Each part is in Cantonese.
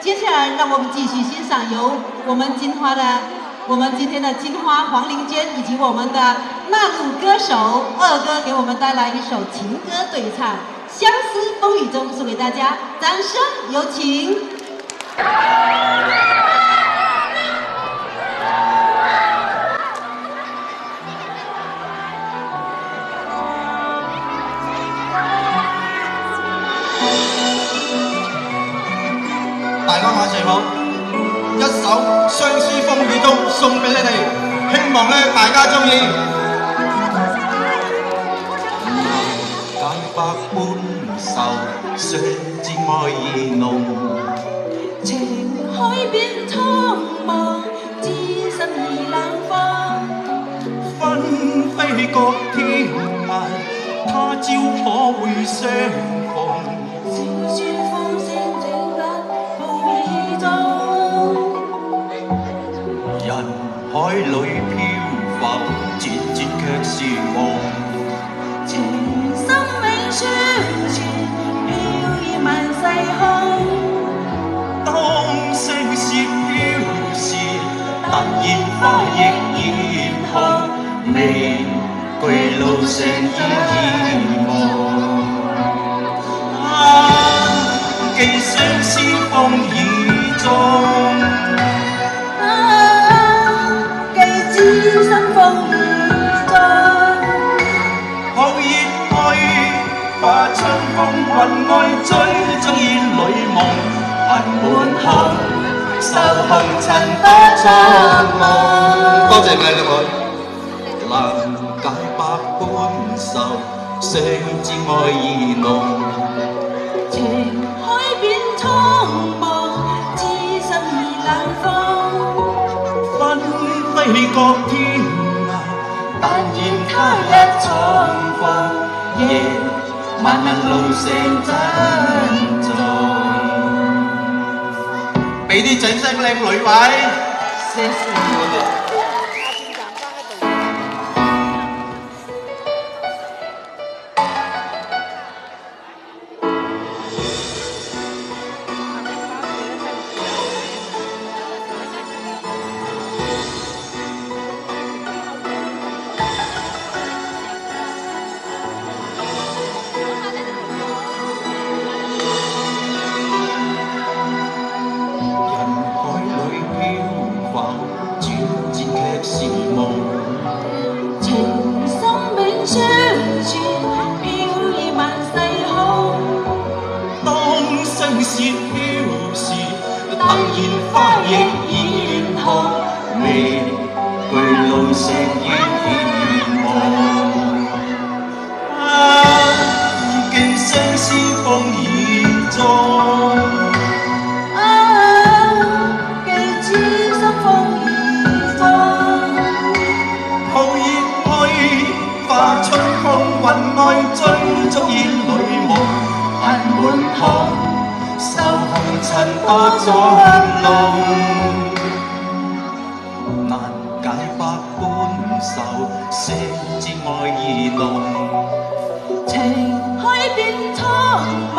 接下来，让我们继续欣赏由我们今天的金花黄玲娟以及我们的纳鲁歌手二哥给我们带来一首情歌对唱《相思风雨中》，送给大家，掌声有请。大家晚上好，一首《相思風雨中》送俾你哋，希望咧大家中意。解百般愁，相知愛意濃。情海變蒼茫，知心已冷放。分飛各天涯，他朝可會相逢？小說風聲整得風雨中，人海裏漂浮，轉轉卻是夢。情深永相傳，飄於萬世空。當相思飄時，突然花亦艷紅，未歸路上已遠望。寄相思風雨中，寄知心風雨中。好熱去，化春風雲外追蹤煙裏夢，恨滿腔，受紅塵多作夢。多謝你兩位，能解百般愁，相知愛意濃。情海變蒼茫，知心已冷放。分飛各天涯，但願他日重逢，夜漫漫路成珍重。俾啲掌聲靚女位，謝謝。相思飄時，突然花亦艷紅，未歸路上已遠望。寄相思風雨中，寄知心風雨中。抱熱去，化春風雲外追逐煙裏夢，恨滿腔。受紅塵多作弄，難解百般愁，相知愛意濃。情海變蒼茫，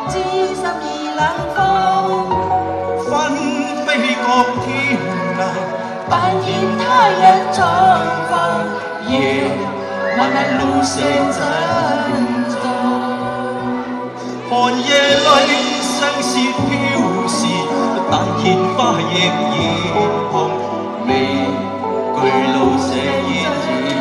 知心已冷放。分飛各天涯，但願他日重逢，夜漫漫路上珍重。寒夜裏相思飄時，但見花亦艷紅，未歸路上已遠。